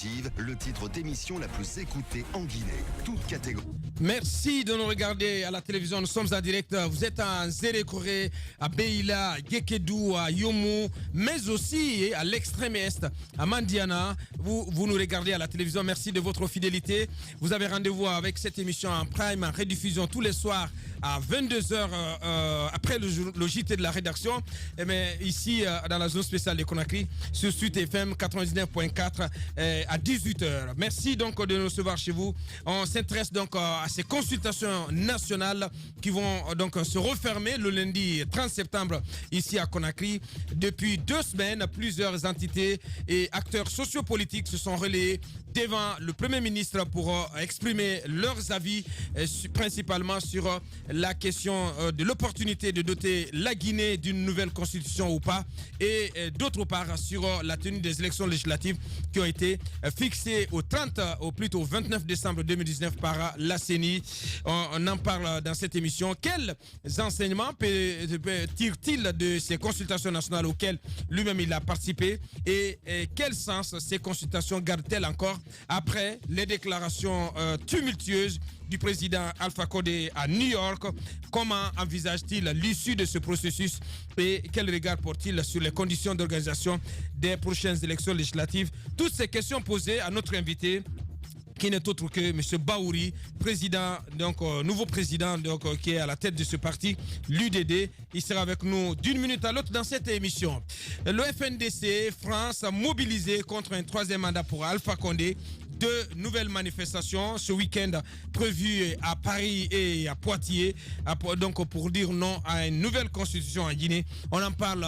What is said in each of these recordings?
Le titre d'émission la plus écoutée en Guinée, toute catégorie. Merci de nous regarder à la télévision. Nous sommes en direct. Vous êtes à Zérékoré, à Beila, Gekedou, à Yomu, mais aussi à l'extrême est, à Mandiana. Vous nous regardez à la télévision. Merci de votre fidélité. Vous avez rendez-vous avec cette émission en prime, en rediffusion tous les soirs à 22h après le JT de la rédaction. Mais ici, dans la zone spéciale de Conakry, sur Sud FM 99.4 à 18h. Merci donc de nous recevoir chez vous. On s'intéresse donc à ces consultations nationales qui vont donc se refermer le lundi 30 septembre ici à Conakry. Depuis 2 semaines, plusieurs entités et acteurs sociopolitiques se sont relayés devant le Premier ministre pour exprimer leurs avis, principalement sur la question de l'opportunité de doter la Guinée d'une nouvelle constitution ou pas, et d'autre part sur la tenue des élections législatives qui ont été fixées au 30, ou plutôt au 29 décembre 2019 par la CENI. On en parle dans cette émission. Quels enseignements tire-t-il de ces consultations nationales auxquelles lui-même il a participé, et quel sens ces consultations gardent-elles encore après les déclarations tumultueuses du président Alpha Condé à New York? Comment envisage-t-il l'issue de ce processus et quel regard porte-t-il sur les conditions d'organisation des prochaines élections législatives? Toutes ces questions posées à notre invité, qui n'est autre que M. Baouri, président, donc nouveau président, donc qui est à la tête de ce parti, l'UDD. Il sera avec nous d'une minute à l'autre dans cette émission. Le FNDC, France, a mobilisé contre un 3e mandat pour Alpha Condé. 2 nouvelles manifestations ce week-end prévues à Paris et à Poitiers, donc pour dire non à une nouvelle constitution en Guinée. On en parle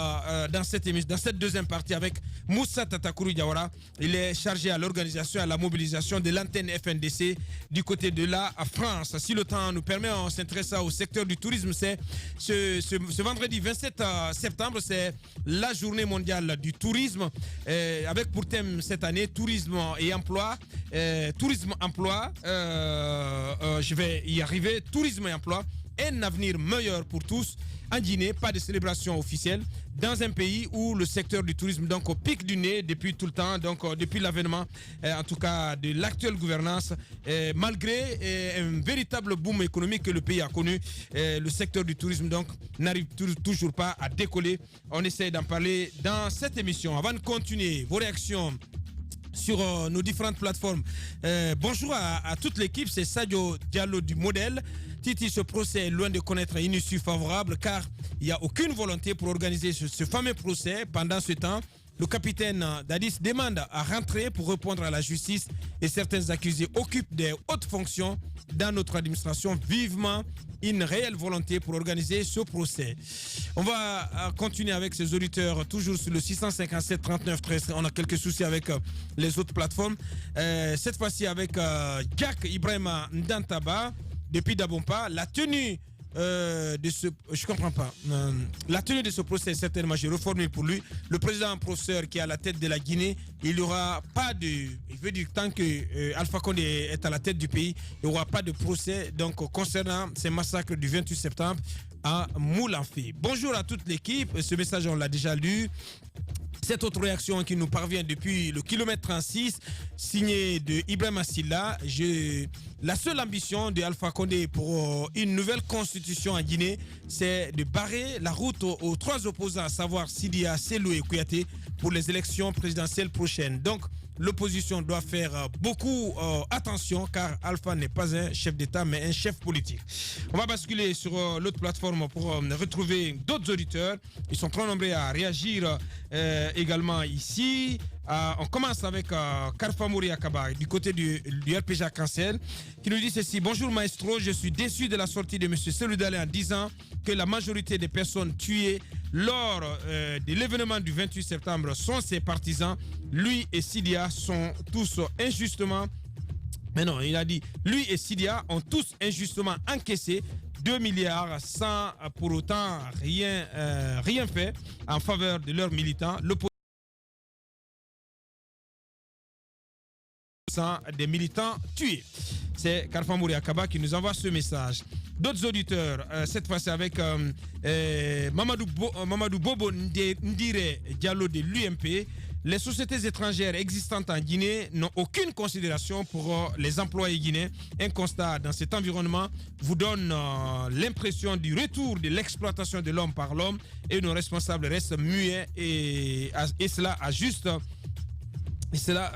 dans cette émission, dans cette deuxième partie, avec Moussa Tatakourou Diawara. Il est chargé à l'organisation et à la mobilisation de l'antenne FNDC du côté de la France. Si le temps nous permet, on s'intéresse au secteur du tourisme. C'est ce vendredi 27 septembre, c'est la journée mondiale du tourisme, avec pour thème cette année tourisme et emploi. Tourisme, emploi, je vais y arriver. Tourisme et emploi, un avenir meilleur pour tous. En Guinée, pas de célébration officielle dans un pays où le secteur du tourisme donc au pic du nez depuis tout le temps, donc depuis l'avènement en tout cas de l'actuelle gouvernance, malgré un véritable boom économique que le pays a connu, le secteur du tourisme donc n'arrive toujours pas à décoller. On essaie d'en parler dans cette émission. Avant de continuer, vos réactions sur nos différentes plateformes. Bonjour à toute l'équipe, c'est Sadio Diallo du Modèle. Titi, ce procès est loin de connaître une issue favorable car il n'y a aucune volonté pour organiser ce fameux procès. Pendant ce temps, le capitaine Dadis demande à rentrer pour répondre à la justice et certains accusés occupent des hautes fonctions dans notre administration. Vivement une réelle volonté pour organiser ce procès. On va continuer avec ces auditeurs, toujours sur le 657 39 13. On a quelques soucis avec les autres plateformes. Cette fois-ci avec Jack Ibrahima Ndantaba, depuis Dabompa. La tenue de ce... Je comprends pas. La tenue de ce procès, certainement, je reformule pour lui. Le président professeur qui est à la tête de la Guinée, il n'y aura pas de... Il veut dire tant que Alpha Condé est à la tête du pays, il n'y aura pas de procès donc concernant ces massacres du 28 septembre à Moulanfé. Bonjour à toute l'équipe. Ce message, on l'a déjà lu. Cette autre réaction qui nous parvient depuis le kilomètre 36, signée de Ibrahim Assila. La seule ambition de Alpha Condé pour une nouvelle constitution en Guinée, c'est de barrer la route aux 3 opposants, à savoir Sidia, Selou et Kouyaté, pour les élections présidentielles prochaines. Donc, l'opposition doit faire beaucoup attention car Alpha n'est pas un chef d'État mais un chef politique. On va basculer sur l'autre plateforme pour retrouver d'autres auditeurs. Ils sont très nombreux à réagir également ici. On commence avec Karfa Mouri Akaba du côté du RPG Cancel qui nous dit ceci. Bonjour maestro, je suis déçu de la sortie de M. Seloudalé en disant que la majorité des personnes tuées lors de l'événement du 28 septembre sont ses partisans. Lui et Sidia sont tous injustement... Mais non, il a dit, lui et Sidia ont tous injustement encaissé 2 milliards sans pour autant rien fait en faveur de leurs militants. Des militants tués. C'est Karfa Mouri Akaba qui nous envoie ce message. D'autres auditeurs, cette fois-ci avec Mamadou Bobo Ndire Diallo de l'UMP. les sociétés étrangères existantes en Guinée n'ont aucune considération pour les employés guinéens. Un constat dans cet environnement vous donne l'impression du retour de l'exploitation de l'homme par l'homme et nos responsables restent muets et cela a juste... Et cela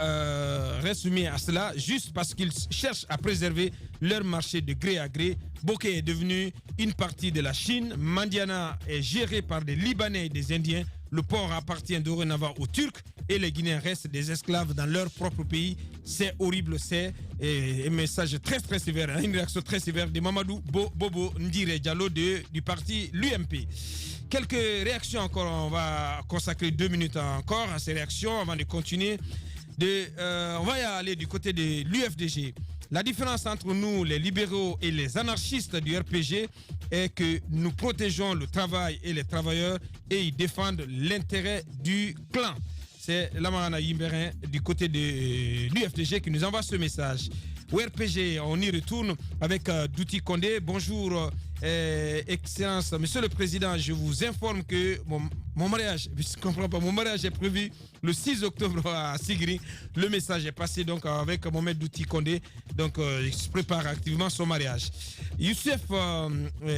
reste soumis à cela juste parce qu'ils cherchent à préserver leur marché de gré à gré. Bokeh est devenu une partie de la Chine. Mandiana est géré par des Libanais et des Indiens. Le port appartient dorénavant aux Turcs et les Guinéens restent des esclaves dans leur propre pays. C'est horrible, c'est un message très très sévère, une réaction très sévère de Mamadou Bobo Ndire Diallo du parti l'UMP. Quelques réactions encore, on va consacrer 2 minutes encore à ces réactions avant de continuer. On va y aller du côté de l'UFDG. La différence entre nous, les libéraux et les anarchistes du RPG est que nous protégeons le travail et les travailleurs et ils défendent l'intérêt du clan. C'est Lamarana Yimberin du côté de l'UFDG qui nous envoie ce message. Au RPG, on y retourne avec Douti Condé. Bonjour, Excellence, Monsieur le Président, je vous informe que mon mariage, je ne comprends pas, mon mariage est prévu le 6 octobre à Sigri. Le message est passé donc avec Mohamed Douti Condé. Donc, il se prépare activement son mariage. Youssef,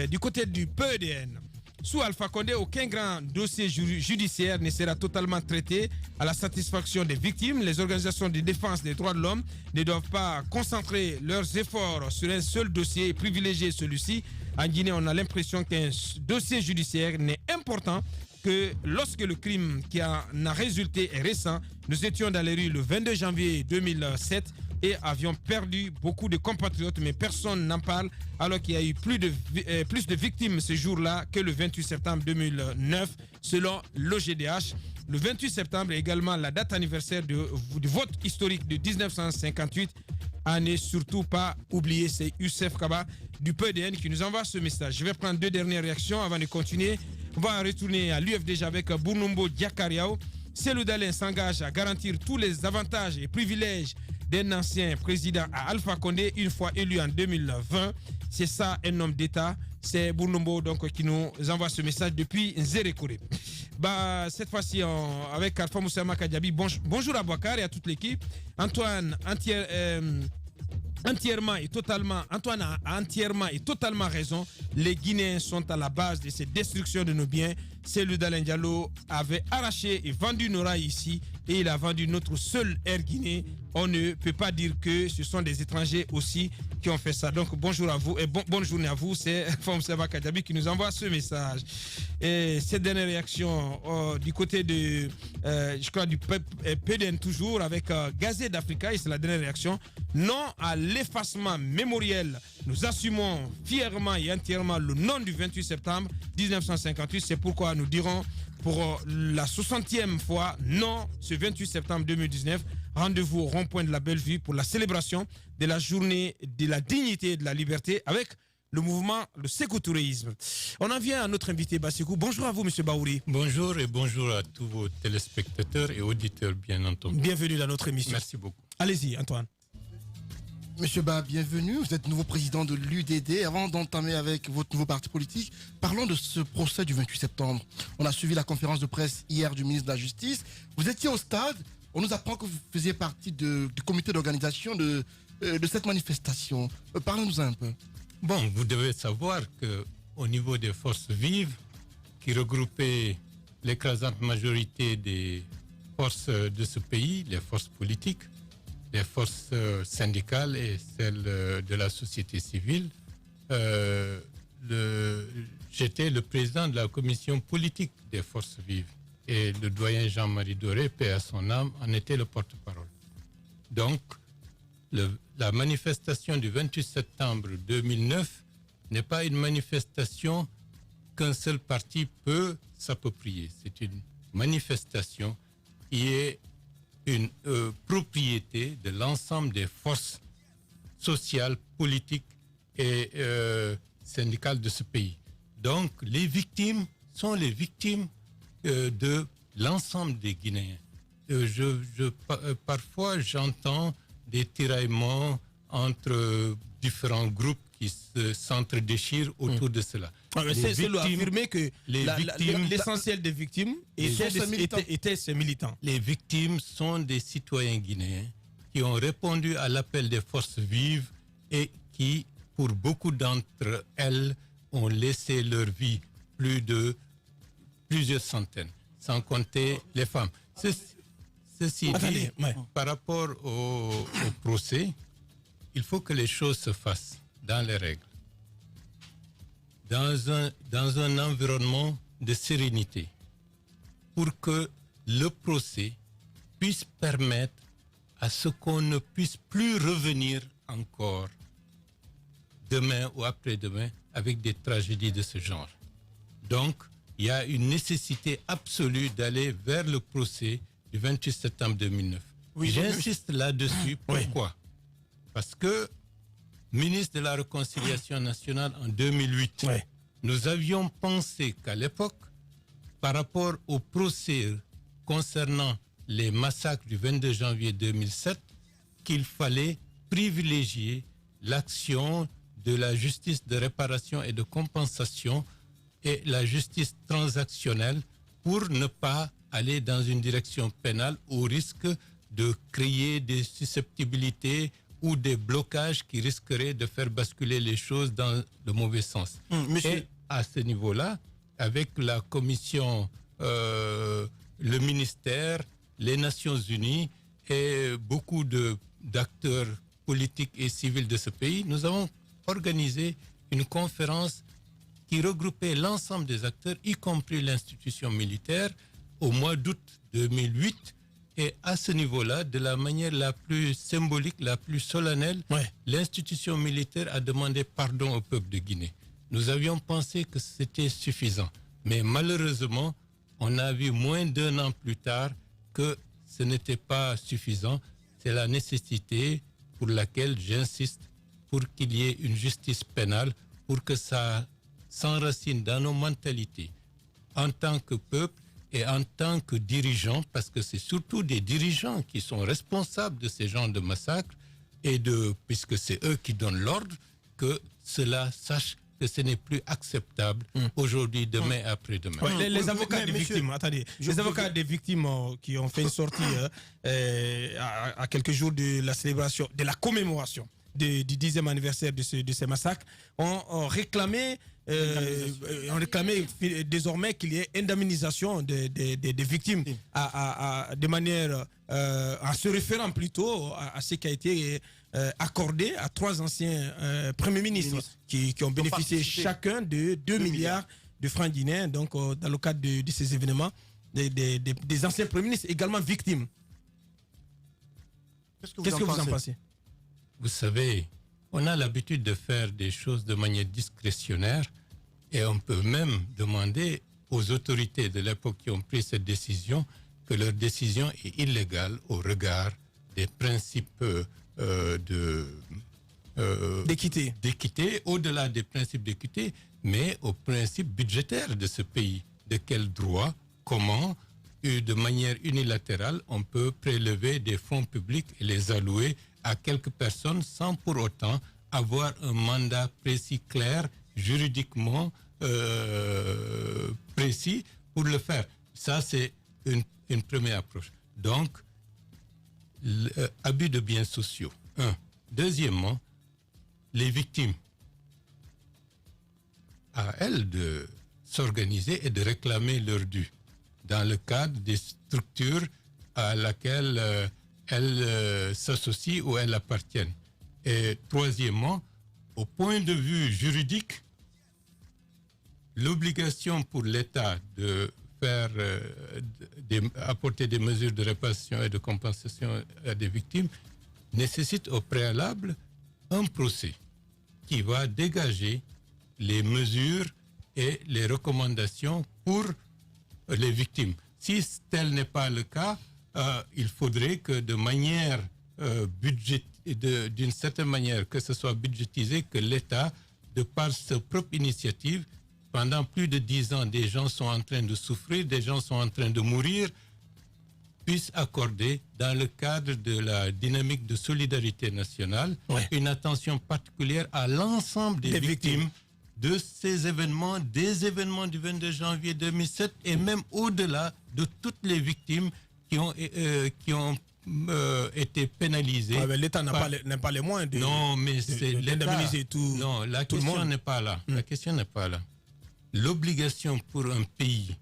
du côté du PEDN. Sous Alpha Condé, aucun grand dossier judiciaire ne sera totalement traité à la satisfaction des victimes. Les organisations de défense des droits de l'homme ne doivent pas concentrer leurs efforts sur un seul dossier et privilégier celui-ci. En Guinée, on a l'impression qu'un dossier judiciaire n'est important que lorsque le crime qui en a résulté est récent. Nous étions dans les rues le 22 janvier 2007 et avions perdu beaucoup de compatriotes, mais personne n'en parle, alors qu'il y a eu plus de victimes ce jour-là que le 28 septembre 2009, selon l'OGDH. Le 28 septembre est également la date anniversaire du vote historique de 1958. À ne surtout pas oublier, c'est Youssef Kaba du PEDN qui nous envoie ce message. Je vais prendre 2 dernières réactions avant de continuer. On va retourner à l'UFDG avec Bournumbo Diakariao. Cellou Dalein s'engage à garantir tous les avantages et privilèges d'un ancien président à Alpha Condé une fois élu en 2020. C'est ça un homme d'État. C'est Bournumbo donc qui nous envoie ce message depuis Nzérékoré. Cette fois-ci avec Alpha Moussa Makadjabi. Bonjour à Bouakar et à toute l'équipe. Antoine Antoine a entièrement et totalement raison. Les Guinéens sont à la base de cette destruction de nos biens. Cellou Dalein Diallo avait arraché et vendu nos rails ici et il a vendu notre seul Air Guinée. On ne peut pas dire que ce sont des étrangers aussi qui ont fait ça. Donc bonjour à vous et bonne journée à vous. C'est Fomseba Kadjabi qui nous envoie ce message. Et cette dernière réaction du côté de, je crois, du PDN toujours avec Gazette d'Africa, et c'est la dernière réaction. Non à l'effacement mémoriel. Nous assumons fièrement et entièrement le nom du 28 septembre 1958. C'est pourquoi nous dirons pour la 60e fois non ce 28 septembre 2019. Rendez-vous au rond-point de la Bellevue pour la célébration de la journée de la dignité et de la liberté avec le mouvement, le sécotourisme. On en vient à notre invité Bassikou. Bonjour à vous, Monsieur Baouri. Bonjour et bonjour à tous vos téléspectateurs et auditeurs, bien entendu. Bienvenue dans notre émission. Merci beaucoup. Allez-y, Antoine. Monsieur Ba, bienvenue. Vous êtes nouveau président de l'UDD. Avant d'entamer avec votre nouveau parti politique, parlons de ce procès du 28 septembre. On a suivi la conférence de presse hier du ministre de la Justice. Vous étiez au stade. On nous apprend que vous faisiez partie du comité d'organisation de cette manifestation. Parlez-nous un peu. Bon, vous devez savoir qu'au niveau des forces vives, qui regroupaient l'écrasante majorité des forces de ce pays, les forces politiques, les forces syndicales et celles de la société civile, j'étais le président de la commission politique des forces vives. Et le doyen Jean-Marie Doré, paix à son âme, en était le porte-parole. Donc, la manifestation du 28 septembre 2009 n'est pas une manifestation qu'un seul parti peut s'approprier. C'est une manifestation qui est une propriété de l'ensemble des forces sociales, politiques et syndicales de ce pays. Donc, les victimes sont les victimes de l'ensemble des Guinéens. Parfois, j'entends des tiraillements entre différents groupes qui s'entre-déchirent autour de cela. C'est affirmer que l'essentiel des victimes étaient ces militants. Les victimes sont des citoyens guinéens qui ont répondu à l'appel des forces vives et qui, pour beaucoup d'entre elles, ont laissé leur vie plusieurs centaines, sans compter les femmes. Ceci dit, par rapport au procès, il faut que les choses se fassent dans les règles, dans un environnement de sérénité, pour que le procès puisse permettre à ce qu'on ne puisse plus revenir encore demain ou après-demain avec des tragédies de ce genre. Donc, il y a une nécessité absolue d'aller vers le procès du 28 septembre 2009. Oui, j'insiste là-dessus. Pourquoi? Parce que, ministre de la Réconciliation nationale en 2008, nous avions pensé qu'à l'époque, par rapport au procès concernant les massacres du 22 janvier 2007, qu'il fallait privilégier l'action de la justice de réparation et de compensation et la justice transactionnelle pour ne pas aller dans une direction pénale au risque de créer des susceptibilités ou des blocages qui risqueraient de faire basculer les choses dans le mauvais sens. Et à ce niveau-là, avec la commission, le ministère, les Nations Unies et beaucoup d'acteurs politiques et civils de ce pays, nous avons organisé une conférence qui regroupait l'ensemble des acteurs, y compris l'institution militaire, au mois d'août 2008. Et à ce niveau-là, de la manière la plus symbolique, la plus solennelle, l'institution militaire a demandé pardon au peuple de Guinée. Nous avions pensé que c'était suffisant. Mais malheureusement, on a vu moins d'1 an plus tard que ce n'était pas suffisant. C'est la nécessité pour laquelle j'insiste pour qu'il y ait une justice pénale, pour que ça s'enracine dans nos mentalités en tant que peuple et en tant que dirigeants, parce que c'est surtout des dirigeants qui sont responsables de ces genres de massacres et puisque c'est eux qui donnent l'ordre, que cela sache que ce n'est plus acceptable aujourd'hui, demain, après-demain. Les avocats des victimes, les avocats des victimes qui ont fait une sortie à quelques jours de la célébration, de la commémoration du 10e anniversaire de ces massacres, ont réclamé désormais qu'il y ait indemnisation des victimes de manière en se référant plutôt à ce qui a été accordé à 3 anciens premiers ministres qui ont bénéficié chacun de 2 milliards de francs guinéens, donc dans le cadre de ces événements, des anciens premiers ministres également victimes. Qu'est-ce que vous en pensez? Vous savez, on a l'habitude de faire des choses de manière discrétionnaire et on peut même demander aux autorités de l'époque qui ont pris cette décision que leur décision est illégale au regard des principes d'équité, au-delà des principes d'équité, mais aux principes budgétaires de ce pays. De quel droit, comment, de manière unilatérale, on peut prélever des fonds publics et les allouer à quelques personnes sans pour autant avoir un mandat précis, clair, juridiquement précis pour le faire. Ça, c'est une première approche. Donc, abus de biens sociaux. Deuxièmement, les victimes. À elles de s'organiser et de réclamer leur dû dans le cadre des structures à laquelle elles s'associent ou elles appartiennent. Et troisièmement, au point de vue juridique, l'obligation pour l'État de faire apporter des mesures de réparation et de compensation à des victimes nécessite au préalable un procès qui va dégager les mesures et les recommandations pour les victimes. Si tel n'est pas le cas, il faudrait que de manière d'une certaine manière, que ce soit budgétisé, que l'État, de par sa propre initiative, pendant plus de 10 ans, des gens sont en train de souffrir, des gens sont en train de mourir, puisse accorder, dans le cadre de la dynamique de solidarité nationale, une attention particulière à l'ensemble des victimes de ces événements, des événements du 22 janvier 2007 et même au-delà de toutes les victimes qui ont été pénalisées. Ouais, l'État n'a pas les moyens de, non, mais c'est d'indemniser tout. Non, la tout question n'est pas là. La question n'est pas là. L'obligation pour un pays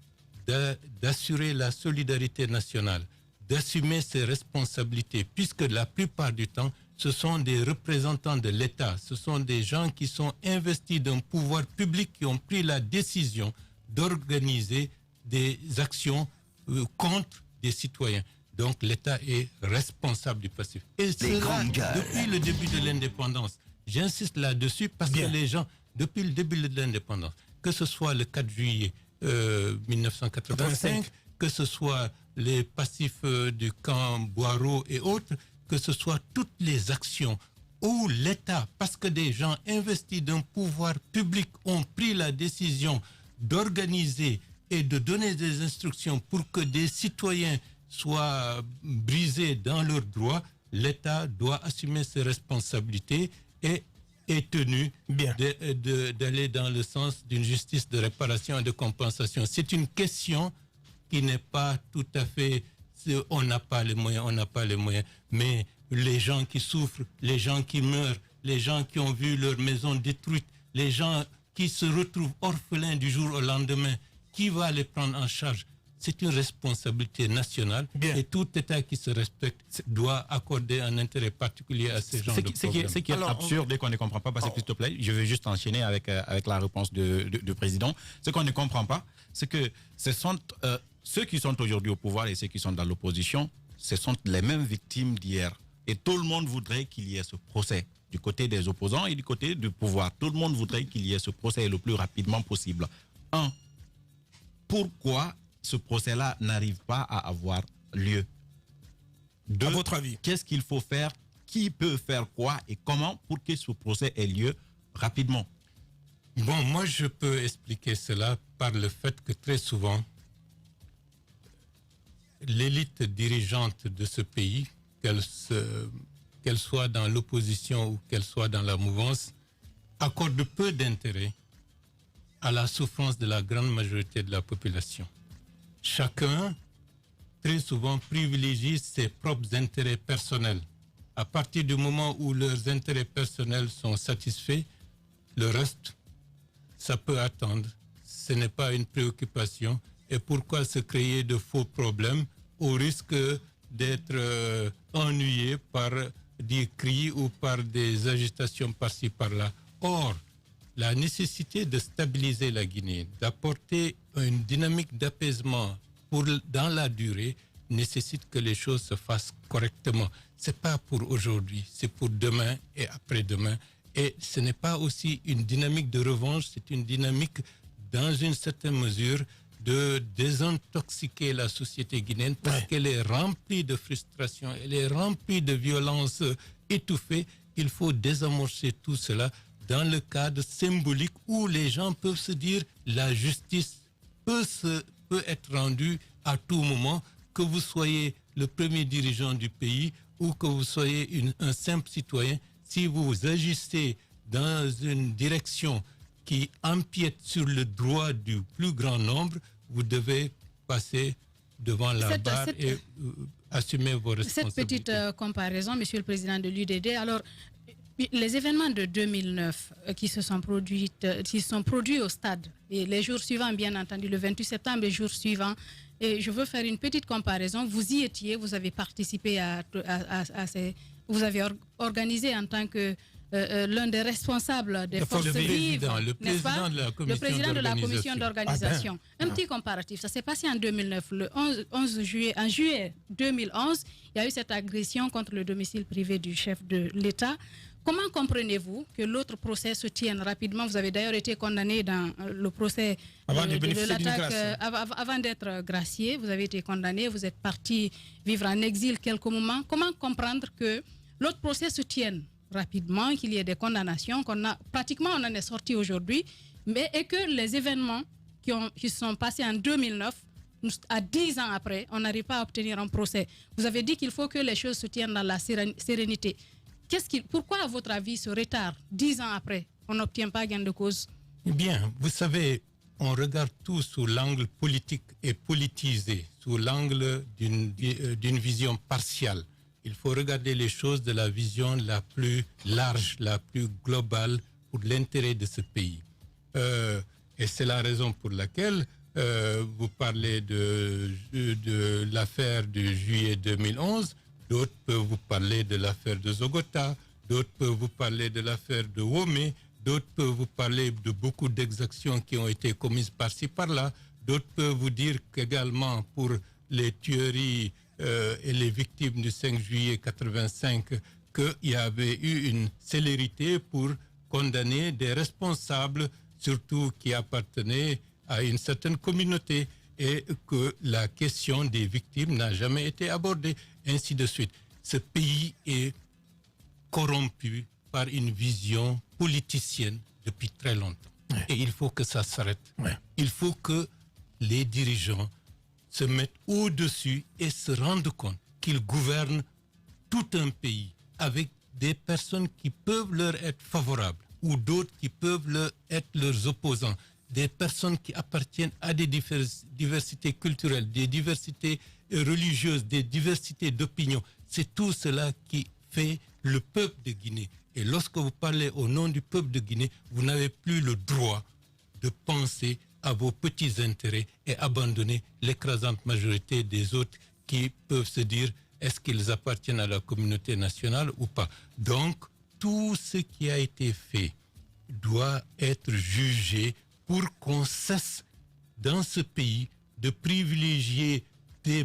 d'assurer la solidarité nationale, d'assumer ses responsabilités, puisque la plupart du temps, ce sont des représentants de l'État, ce sont des gens qui sont investis d'un pouvoir public qui ont pris la décision d'organiser des actions contre des citoyens. Donc l'État est responsable du passif. Et c'est depuis le début de l'indépendance. J'insiste là-dessus parce que les gens, depuis le début de l'indépendance, que ce soit le 4 juillet 1985, que ce soit les passifs du camp Boireau et autres, que ce soit toutes les actions où l'État, parce que des gens investis d'un pouvoir public ont pris la décision d'organiser et de donner des instructions pour que des citoyens soient brisés dans leurs droits, l'État doit assumer ses responsabilités et est tenu d'aller dans le sens d'une justice de réparation et de compensation. C'est une question qui n'est pas tout à fait... On n'a pas les moyens, mais les gens qui souffrent, les gens qui meurent, les gens qui ont vu leur maison détruite, les gens qui se retrouvent orphelins du jour au lendemain, qui va les prendre en charge? C'est une responsabilité nationale et tout État qui se respecte doit accorder un intérêt particulier à ces gens de problèmes. Ce qui est absurde et qu'on ne comprend pas, parce que s'il te plaît, je vais juste enchaîner avec la réponse du président. Ce qu'on ne comprend pas, c'est que ce sont ceux qui sont aujourd'hui au pouvoir et ceux qui sont dans l'opposition, ce sont les mêmes victimes d'hier. Et tout le monde voudrait qu'il y ait ce procès du côté des opposants et du côté du pouvoir. Tout le monde voudrait qu'il y ait ce procès le plus rapidement possible. Pourquoi ce procès-là n'arrive pas à avoir lieu? À votre avis? Qu'est-ce qu'il faut faire? Qui peut faire quoi et comment pour que ce procès ait lieu rapidement? Bon, moi je peux expliquer cela par le fait que très souvent, l'élite dirigeante de ce pays, qu'elle soit dans l'opposition ou qu'elle soit dans la mouvance, accorde peu d'intérêt à la souffrance de la grande majorité de la population. Chacun, très souvent, privilégie ses propres intérêts personnels. À partir du moment où leurs intérêts personnels sont satisfaits, le reste, ça peut attendre. Ce n'est pas une préoccupation. Et pourquoi se créer de faux problèmes au risque d'être ennuyé par des cris ou par des agitations par-ci, par-là? Or, la nécessité de stabiliser la Guinée, d'apporter une dynamique d'apaisement dans la durée, nécessite que les choses se fassent correctement. Ce n'est pas pour aujourd'hui, c'est pour demain et après-demain. Et ce n'est pas aussi une dynamique de revanche, c'est une dynamique, dans une certaine mesure, de désintoxiquer la société guinéenne parce qu'elle est remplie de frustration, elle est remplie de violences étouffées. Il faut désamorcer tout cela dans le cadre symbolique où les gens peuvent se dire la justice peut être rendue à tout moment, que vous soyez le premier dirigeant du pays ou que vous soyez un simple citoyen. Si vous agissez dans une direction qui empiète sur le droit du plus grand nombre, vous devez passer devant la barre et assumer vos responsabilités. Cette petite comparaison, Monsieur le Président de l'UDD, alors les événements de 2009 qui se sont produits au stade, et les jours suivants, bien entendu, le 28 septembre, les jours suivants, et je veux faire une petite comparaison. Vous y étiez, vous avez participé à ces... Vous avez organisé en tant que l'un des responsables des forces vives, le président de la commission d'organisation. Un petit comparatif, ça s'est passé en 2009, le 11 juillet, en juillet 2011, il y a eu cette agression contre le domicile privé du chef de l'État. Comment comprenez-vous que l'autre procès se tienne rapidement? Vous avez d'ailleurs été condamné dans le procès de l'attaque avant d'être gracié. Vous avez été condamné, vous êtes parti vivre en exil quelques moments. Comment comprendre que l'autre procès se tienne rapidement, qu'il y ait des condamnations, pratiquement on en est sorti aujourd'hui, et que les événements qui sont passés en 2009, à 10 ans après, on n'arrive pas à obtenir un procès. Vous avez dit qu'il faut que les choses se tiennent dans la sérénité. Pourquoi, à votre avis, ce retard, 10 ans après, on n'obtient pas gain de cause? Bien, vous savez, on regarde tout sous l'angle politique et politisé, sous l'angle d'une vision partiale. Il faut regarder les choses de la vision la plus large, la plus globale pour l'intérêt de ce pays. Et c'est la raison pour laquelle vous parlez de l'affaire de juillet 2011, d'autres peuvent vous parler de l'affaire de Zogota, d'autres peuvent vous parler de l'affaire de Womé, d'autres peuvent vous parler de beaucoup d'exactions qui ont été commises par-ci, par-là. D'autres peuvent vous dire qu'également pour les tueries et les victimes du 5 juillet 85, qu'il y avait eu une célérité pour condamner des responsables, surtout qui appartenaient à une certaine communauté, et que la question des victimes n'a jamais été abordée, ainsi de suite. Ce pays est corrompu par une vision politicienne depuis très longtemps. Ouais. Et il faut que ça s'arrête. Ouais. Il faut que les dirigeants se mettent au-dessus et se rendent compte qu'ils gouvernent tout un pays avec des personnes qui peuvent leur être favorables ou d'autres qui peuvent être leurs opposants, des personnes qui appartiennent à des diversités culturelles, des diversités religieuses, des diversités d'opinion. C'est tout cela qui fait le peuple de Guinée. Et lorsque vous parlez au nom du peuple de Guinée, vous n'avez plus le droit de penser à vos petits intérêts et abandonner l'écrasante majorité des autres qui peuvent se dire est-ce qu'ils appartiennent à la communauté nationale ou pas. Donc, tout ce qui a été fait doit être jugé pour qu'on cesse dans ce pays de privilégier des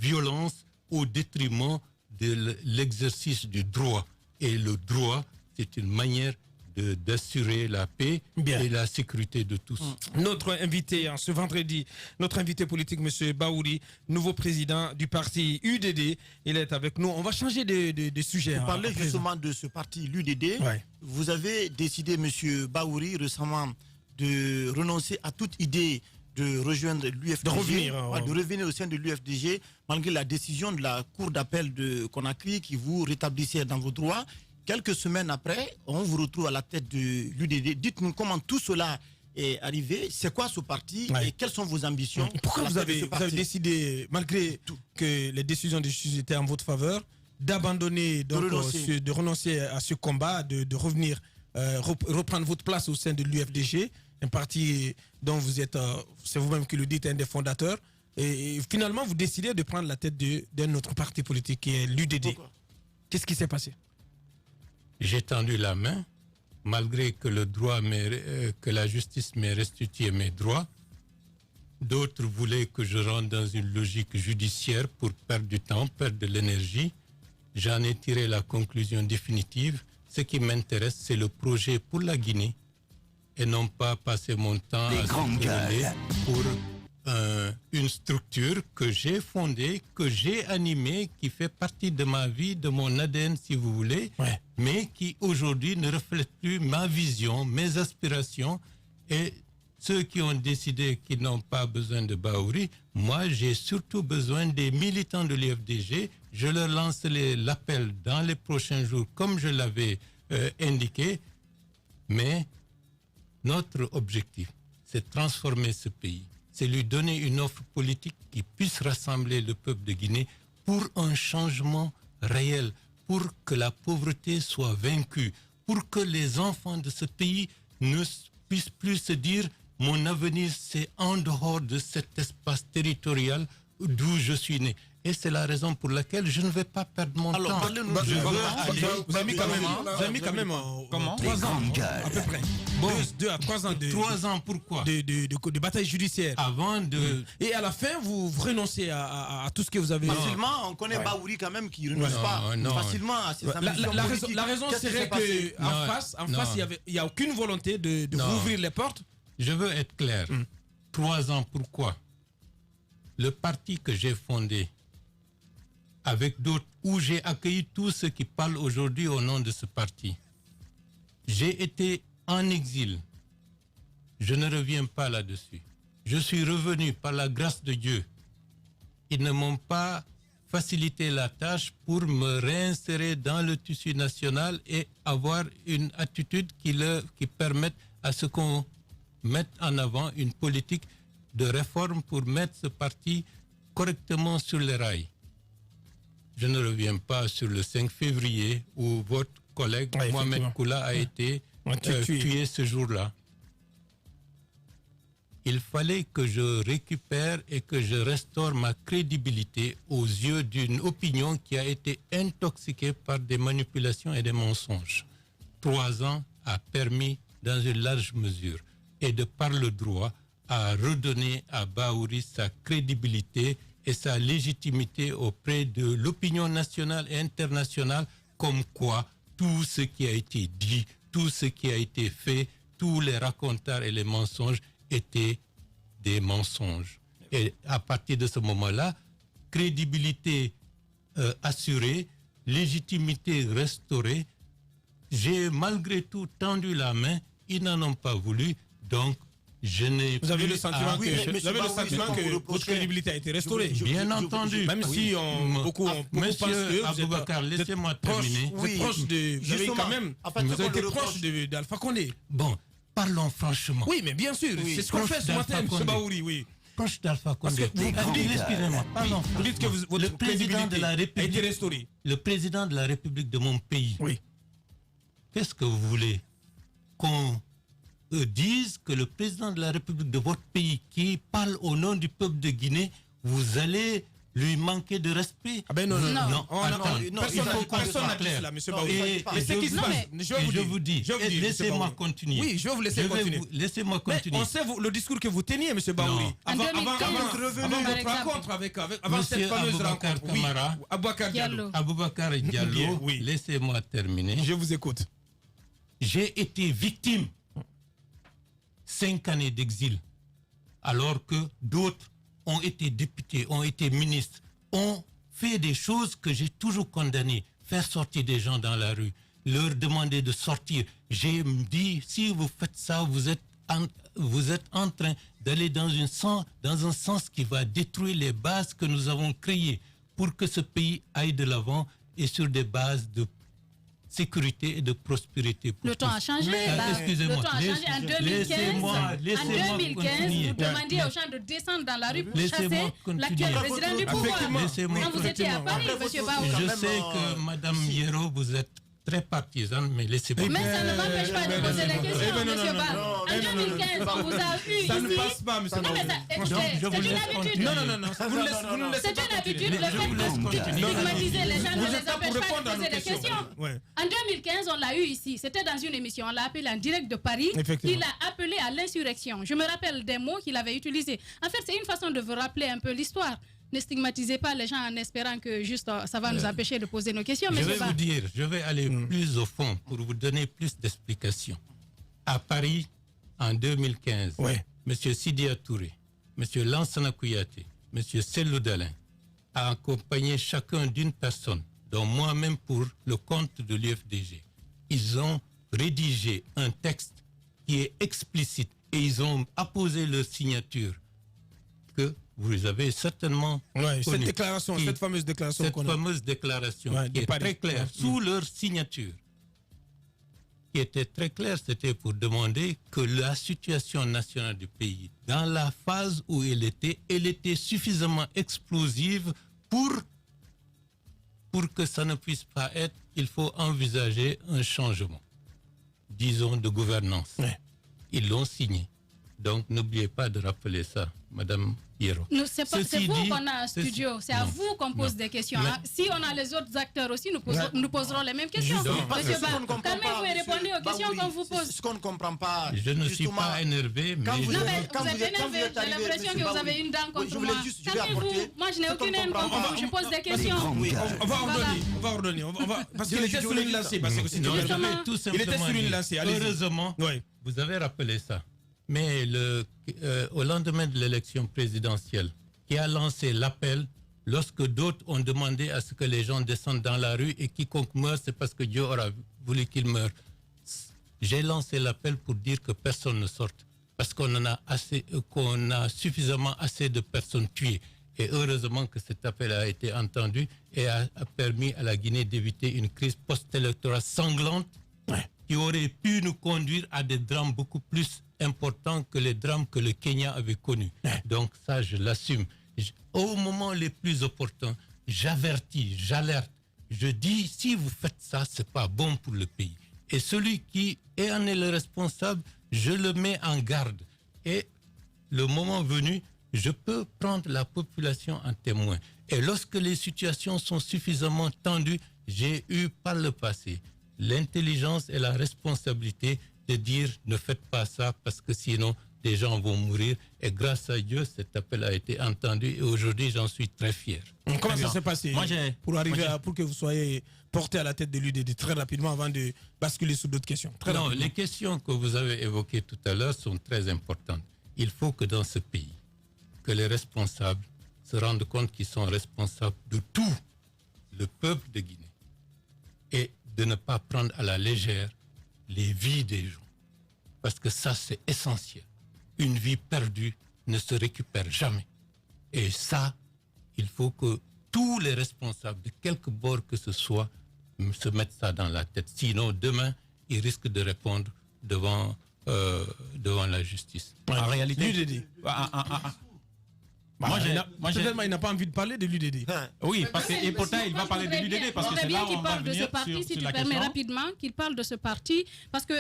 violences au détriment de l'exercice du droit. Et le droit, c'est une manière d'assurer la paix et la sécurité de tous. Notre invité ce vendredi, notre invité politique, M. Baouri, nouveau président du parti UDD, il est avec nous. On va changer de sujet. Vous parlez justement de ce parti, l'UDD. Ouais. Vous avez décidé, M. Baouri, récemment, de renoncer à toute idée de rejoindre l'UFDG, de revenir au sein de l'UFDG, malgré la décision de la Cour d'appel de Conakry qui vous rétablissait dans vos droits. Quelques semaines après, on vous retrouve à la tête de l'UDD. Dites-nous comment tout cela est arrivé, c'est quoi ce parti et quelles sont vos ambitions? Pourquoi vous avez décidé, malgré que les décisions de justice étaient en votre faveur, d'abandonner, de renoncer à ce combat, de revenir, reprendre votre place au sein de l'UFDG, un parti dont vous êtes, c'est vous-même qui le dites, un des fondateurs, et finalement vous décidez de prendre la tête d'un autre parti politique qui est l'UDD. Qu'est-ce qui s'est passé? J'ai tendu la main, malgré que que la justice m'ait restitué mes droits. D'autres voulaient que je rentre dans une logique judiciaire pour perdre du temps, perdre de l'énergie. J'en ai tiré la conclusion définitive. Ce qui m'intéresse, c'est le projet pour la Guinée et non pas passer mon temps à se pour une structure que j'ai fondée, que j'ai animée, qui fait partie de ma vie, de mon ADN si vous voulez, mais qui aujourd'hui ne reflète plus ma vision, mes aspirations. Et ceux qui ont décidé qu'ils n'ont pas besoin de Baouri, moi j'ai surtout besoin des militants de l'UFDG. Je leur lance l'appel dans les prochains jours comme je l'avais indiqué, mais notre objectif, c'est transformer ce pays. C'est lui donner une offre politique qui puisse rassembler le peuple de Guinée pour un changement réel, pour que la pauvreté soit vaincue, pour que les enfants de ce pays ne puissent plus se dire « mon avenir, c'est en dehors de cet espace territorial d'où je suis né ». Et c'est la raison pour laquelle je ne vais pas perdre mon temps. Vous avez mis quand même 3 ans, à peu près. 2 à 3 ans. 3 ans, pourquoi de bataille judiciaire. Avant de... Et à la fin, vous renoncez à tout ce que vous avez... Facilement, on connaît Baouri quand même qui ne renonce pas facilement à ses ambitions politiques. La raison serait qu'en face, il n'y a aucune volonté de vous ouvrir les portes. Je veux être clair. 3 ans, pourquoi? Le parti que j'ai fondé, avec d'autres, où j'ai accueilli tous ceux qui parlent aujourd'hui au nom de ce parti. J'ai été en exil. Je ne reviens pas là-dessus. Je suis revenu par la grâce de Dieu. Ils ne m'ont pas facilité la tâche pour me réinsérer dans le tissu national et avoir une attitude qui permette à ce qu'on mettre en avant une politique de réforme pour mettre ce parti correctement sur les rails. Je ne reviens pas sur le 5 février où votre collègue Mohamed Koula a été tué ce jour-là. Il fallait que je récupère et que je restaure ma crédibilité aux yeux d'une opinion qui a été intoxiquée par des manipulations et des mensonges. 3 ans a permis, dans une large mesure, et de par le droit, à redonner à Bahouri sa crédibilité et sa légitimité auprès de l'opinion nationale et internationale, comme quoi tout ce qui a été dit, tout ce qui a été fait, tous les racontards et les mensonges étaient des mensonges. Et à partir de ce moment-là, crédibilité assurée, légitimité restaurée, j'ai malgré tout tendu la main, ils n'en ont pas voulu, donc je n'ai Vous avez le sentiment que votre crédibilité a été restaurée? Bien entendu. Même si beaucoup pensent que Aboubacar, laissez-moi terminer. Vous êtes proche de... Vous avez quand même... Vous avez été proche d'Alpha Condé. Bon, parlons franchement. Oui, mais bien sûr, c'est ce qu'on fait ce matin, M. Bahouri, oui. Proche d'Alpha Condé. Excusez-moi, pardon. Vous dites que votre crédibilité a été restaurée. Le président de la République de mon pays. Oui. Qu'est-ce que vous voulez? Qu'on dise que le président de la République de votre pays, qui parle au nom du peuple de Guinée, vous allez lui manquer de respect? Ah ben non. Personne n'a dit cela, M. Bahouri. Mais c'est qui se passe? Je vous dis, laissez-moi continuer. Oui, je vais vous laisser continuer. Laissez-moi continuer. Mais on sait le discours que vous teniez, M. Bahouri. Avant votre rencontre avant cette fameuse rencontre. Aboubacar Diallo, laissez-moi terminer. Je vous écoute. J'ai été victime 5 années d'exil, alors que d'autres ont été députés, ont été ministres, ont fait des choses que j'ai toujours condamnées. Faire sortir des gens dans la rue, leur demander de sortir. J'ai dit, si vous faites ça, vous êtes en train d'aller dans un sens qui va détruire les bases que nous avons créées pour que ce pays aille de l'avant et sur des bases de sécurité et de prospérité. Le temps a changé. Excusez-moi. Le temps a changé. En 2015, vous demandiez aux gens de descendre dans la rue pour chasser l'actuel président du pouvoir. Quand vous étiez à Paris, M. Bahouri. Je sais que Mme Yero, vous êtes très partisane, mais laissez-moi. Mais ça ne m'empêche pas de poser la question, M. Bahouri. En 2015, on vous a vu ici. Ça ne passe pas, M. Bahouri. C'est une habitude. Non. C'est une habitude. Le fait de stigmatiser les gens ne les empêche pas de poser des questions. En 2015, on l'a eu ici. C'était dans une émission. On l'a appelé en direct de Paris. Il a appelé à l'insurrection. Je me rappelle des mots qu'il avait utilisés. En fait, c'est une façon de vous rappeler un peu l'histoire. Ne stigmatisez pas les gens en espérant que juste ça va nous empêcher de poser nos questions. Je vais vous dire, je vais aller plus au fond pour vous donner plus d'explications. À Paris, en 2015, M. Sidia Touré, M. Lansana Kouyaté, M. Sellou Dalin a accompagné chacun d'une personne, dont moi-même pour le compte de l'UFDG. Ils ont rédigé un texte qui est explicite et ils ont apposé leur signature que vous avez certainement cette déclaration, cette fameuse déclaration qui est très claire, sous leur signature. Qui était très claire, c'était pour demander que la situation nationale du pays, dans la phase où elle était suffisamment explosive pour que ça ne puisse pas être, il faut envisager un changement, disons, de gouvernance. Ils l'ont signé. Donc, n'oubliez pas de rappeler ça, Madame Yero. C'est vous qu'on a un studio, c'est à vous qu'on pose des questions. Si on a les autres acteurs aussi, nous poserons les mêmes questions. Monsieur Ba, calmez-vous et répondez aux questions qu'on vous pose. Ce qu'on ne comprend pas. Je ne suis pas énervé, mais... Vous êtes énervé, j'ai l'impression que vous avez une dent contre moi. Calmez-vous, moi je n'ai aucune haine contre vous, je pose des questions. On va ordonner, parce qu'il était sur une lancée. Il était sur une lancée, heureusement, vous avez rappelé ça. Mais au lendemain de l'élection présidentielle, qui a lancé l'appel, lorsque d'autres ont demandé à ce que les gens descendent dans la rue et quiconque meurt, c'est parce que Dieu aura voulu qu'il meure. J'ai lancé l'appel pour dire que personne ne sorte, parce qu'on a suffisamment assez de personnes tuées. Et heureusement que cet appel a été entendu et a permis à la Guinée d'éviter une crise post-électorale sanglante qui aurait pu nous conduire à des drames beaucoup plus important que les drames que le Kenya avait connus. Donc ça, je l'assume. Au moment les plus opportuns, j'avertis, j'alerte. Je dis, si vous faites ça, c'est pas bon pour le pays. Et celui qui en est le responsable, je le mets en garde. Et le moment venu, je peux prendre la population en témoin. Et lorsque les situations sont suffisamment tendues, j'ai eu par le passé l'intelligence et la responsabilité de dire ne faites pas ça parce que sinon des gens vont mourir. Et grâce à Dieu, cet appel a été entendu et aujourd'hui j'en suis très fier. Comment ça s'est passé pour que vous soyez porté à la tête de l'UDD très rapidement avant de basculer sur d'autres questions? Les questions que vous avez évoquées tout à l'heure sont très importantes. Il faut que dans ce pays, que les responsables se rendent compte qu'ils sont responsables de tout le peuple de Guinée et de ne pas prendre à la légère les vies des gens. Parce que ça, c'est essentiel. Une vie perdue ne se récupère jamais. Et ça, il faut que tous les responsables, de quelque bord que ce soit, se mettent ça dans la tête. Sinon, demain, ils risquent de répondre devant la justice. En réalité, l'UDD. Il n'a pas envie de parler de l'UDD. Oui, parce que, et pourtant, il va parler de l'UDD. Parce que c'est là où on va venir sur si tu la permets question. rapidement qu'il parle de ce parti, parce que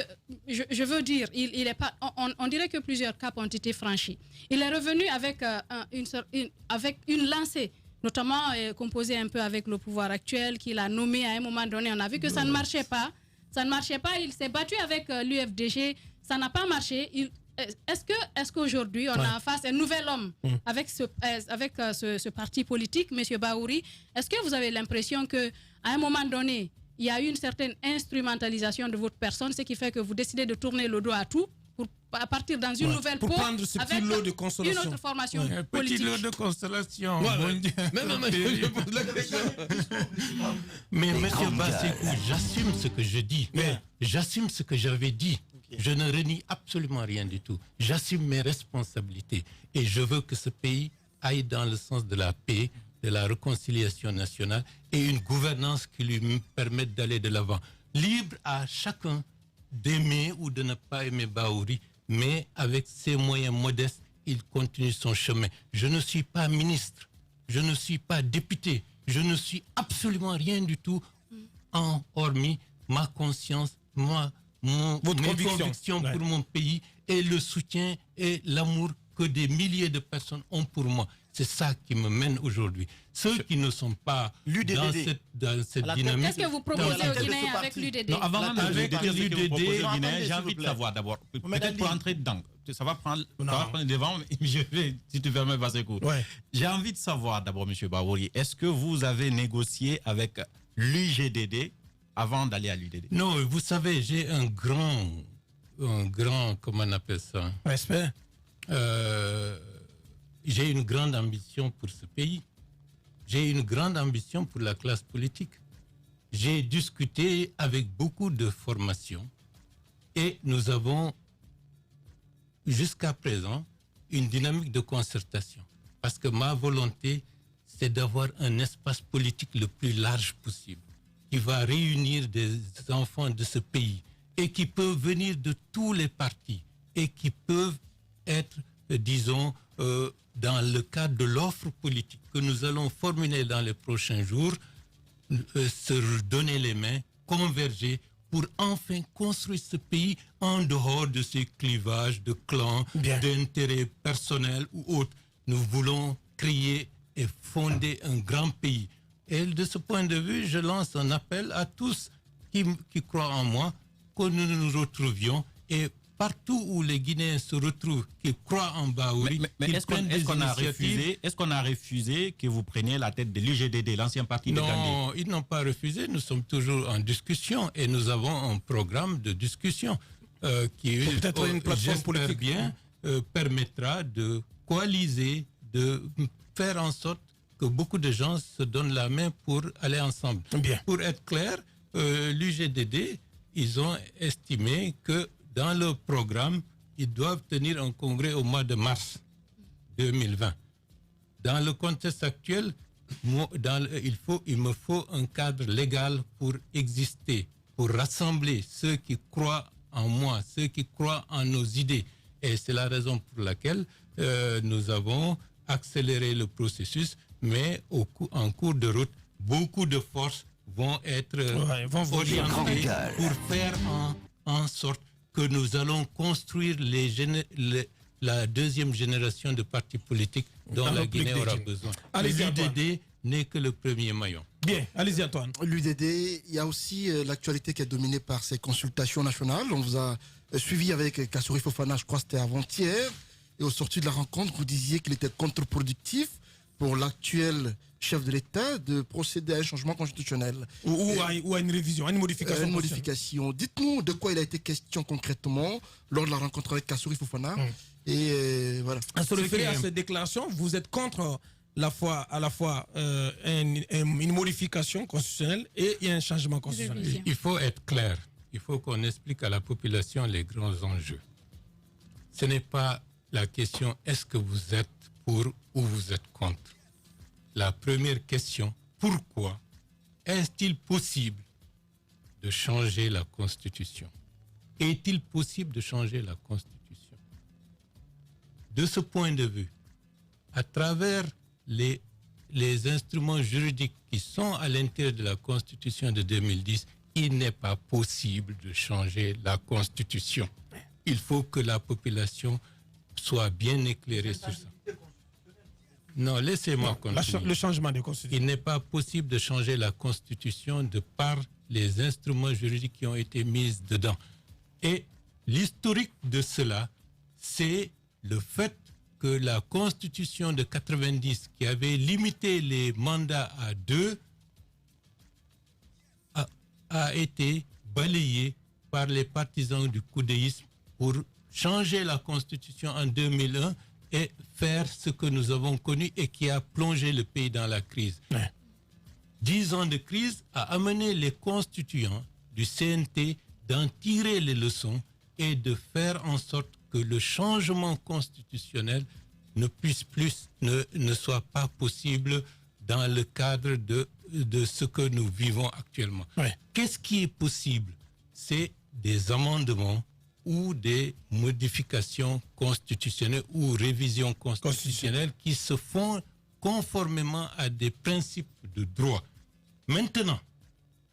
je veux dire, il est pas, on dirait que plusieurs caps ont été franchis. Il est revenu avec, avec une lancée, notamment composée un peu avec le pouvoir actuel, qu'il a nommé à un moment donné. On a vu que ça ne marchait pas. Ça ne marchait pas. Il s'est battu avec l'UFDG. Ça n'a pas marché. Est-ce qu'aujourd'hui, on a en face un nouvel homme avec ce parti politique, M. Bahouri? Est-ce que vous avez l'impression qu'à un moment donné, il y a eu une certaine instrumentalisation de votre personne, ce qui fait que vous décidez de tourner le dos à tout pour partir dans une nouvelle pour peau prendre ce petit lot de consolation. Une autre formation Petit politique? lot de consolation. Je pose la question. Mais M. Bassekou, j'assume ce que je dis. J'assume ce que j'avais dit. Je ne renie absolument rien du tout. J'assume mes responsabilités et je veux que ce pays aille dans le sens de la paix, de la réconciliation nationale et une gouvernance qui lui permette d'aller de l'avant. Libre à chacun d'aimer ou de ne pas aimer Bahouri, mais avec ses moyens modestes, il continue son chemin. Je ne suis pas ministre, je ne suis pas député, je ne suis absolument rien du tout, hormis ma conscience, votre mes conviction convictions pour mon pays et le soutien et l'amour que des milliers de personnes ont pour moi. C'est ça qui me mène aujourd'hui. Ceux qui ne sont pas dans cette dynamique... Qu'est-ce que vous proposez aux Guinéens avec l'UDD? Non, avant même avec l'UDD, j'ai envie de savoir d'abord, peut-être pour entrer dedans, ça va prendre le devant, mais je vais, si tu permets, Bassekou. J'ai envie de savoir d'abord, M. Bahouri, est-ce que vous avez négocié avec l'UGDD avant d'aller à l'UDD? Non, vous savez, j'ai un grand, comment on appelle ça? Respect. J'ai une grande ambition pour ce pays. J'ai une grande ambition pour la classe politique. J'ai discuté avec beaucoup de formations et nous avons jusqu'à présent une dynamique de concertation. Parce que ma volonté, c'est d'avoir un espace politique le plus large possible, qui va réunir des enfants de ce pays et qui peuvent venir de tous les partis et qui peuvent être, disons, dans le cadre de l'offre politique que nous allons formuler dans les prochains jours, se donner les mains, converger pour enfin construire ce pays en dehors de ces clivages de clans, d'intérêts personnels ou autres. Nous voulons créer et fonder un grand pays. Et de ce point de vue, je lance un appel à tous qui croient en moi, que nous nous retrouvions et partout où les Guinéens se retrouvent, qui croient en Bahouri, mais est-ce qu'on a refusé que vous preniez la tête de l'UGDD, l'ancien parti de Gandhi? Non, ils n'ont pas refusé. Nous sommes toujours en discussion et nous avons un programme de discussion qui, peut-être une plateforme politique, bien, permettra de coaliser, de faire en sorte que beaucoup de gens se donnent la main pour aller ensemble. Pour être clair, l'UGDD, ils ont estimé que dans leur programme, ils doivent tenir un congrès au mois de mars 2020. Dans le contexte actuel, il me faut un cadre légal pour exister, pour rassembler ceux qui croient en moi, ceux qui croient en nos idées. Et c'est la raison pour laquelle nous avons accéléré le processus, mais en cours de route, beaucoup de forces vont être orientées pour faire en sorte que nous allons construire la deuxième génération de partis politiques dont la Guinée aura besoin. L'UDD n'est que le premier maillon. Bien, allez-y Antoine. L'UDD, il y a aussi l'actualité qui est dominée par ces consultations nationales. On vous a suivi avec Kassouri Fofana, je crois que c'était avant-hier. Et au sortir de la rencontre, vous disiez qu'il était contre-productif pour l'actuel chef de l'État de procéder à un changement constitutionnel. Ou à une révision, à une modification. Une modification. Dites-nous de quoi il a été question concrètement lors de la rencontre avec Kassouri Fofana. Et voilà. À se référer à cette déclaration, vous êtes contre à la fois une modification constitutionnelle et un changement constitutionnel. Il faut être clair. Il faut qu'on explique à la population les grands enjeux. Ce n'est pas la question est-ce que vous êtes pour ou vous êtes contre. La première question, pourquoi est-il possible de changer la Constitution? Est-il possible de changer la Constitution? De ce point de vue, à travers les instruments juridiques qui sont à l'intérieur de la Constitution de 2010, il n'est pas possible de changer la Constitution. Il faut que la population soit bien éclairée sur ça. Non, laissez-moi continuer. Le changement de Constitution. Il n'est pas possible de changer la Constitution de par les instruments juridiques qui ont été mis dedans. Et l'historique de cela, c'est le fait que la Constitution de 90, qui avait limité les mandats à 2, a été balayée par les partisans du coudéisme pour changer la Constitution en 2001 et faire ce que nous avons connu et qui a plongé le pays dans la crise. 10 ans de crise a amené les constituants du CNT d'en tirer les leçons et de faire en sorte que le changement constitutionnel ne soit pas possible dans le cadre de ce que nous vivons actuellement. Qu'est-ce qui est possible? C'est des amendements ou des modifications constitutionnelles ou révisions constitutionnelles qui se font conformément à des principes de droit. Maintenant,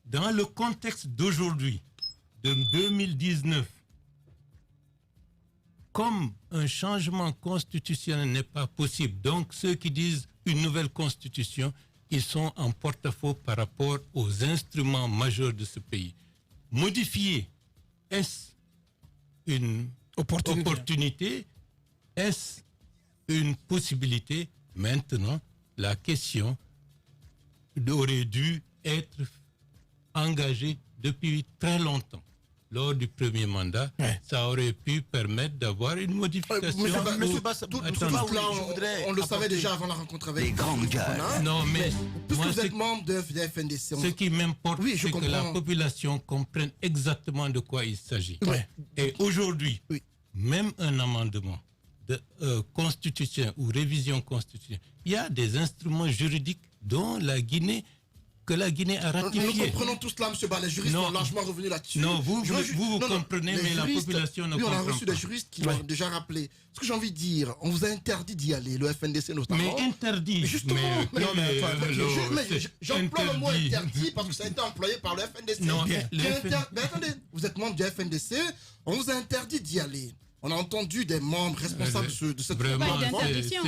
dans le contexte d'aujourd'hui, de 2019, comme un changement constitutionnel n'est pas possible, donc ceux qui disent une nouvelle constitution, ils sont en porte-à-faux par rapport aux instruments majeurs de ce pays. Modifier, est-ce une opportunité? Est-ce une possibilité? Maintenant, la question aurait dû être engagée depuis très longtemps. Lors du premier mandat, ça aurait pu permettre d'avoir une modification. Monsieur Bass, on le savait déjà avant la rencontre avec les grandes gueules. Non, mais puisque vous êtes membre de FNDC. Ce qui m'importe, c'est que la population comprenne exactement de quoi il s'agit. Et aujourd'hui, même un amendement de constitution ou révision constitutionnelle, il y a des instruments juridiques dont la Guinée a ratifié. Nous comprenons tout cela, M. Ba. Les juristes sont largement revenus là-dessus. Non, vous comprenez, mais la population ne comprend pas. On a reçu des juristes qui l'ont déjà rappelé. Ce que j'ai envie de dire, on vous a interdit d'y aller, le FNDC notamment. Mais interdit. Mais justement, j'emploie le mot interdit parce que ça a été employé par le FNDC. Non, mais attendez, vous êtes membre du FNDC, on vous a interdit d'y aller. On a entendu des membres responsables de cette interdiction.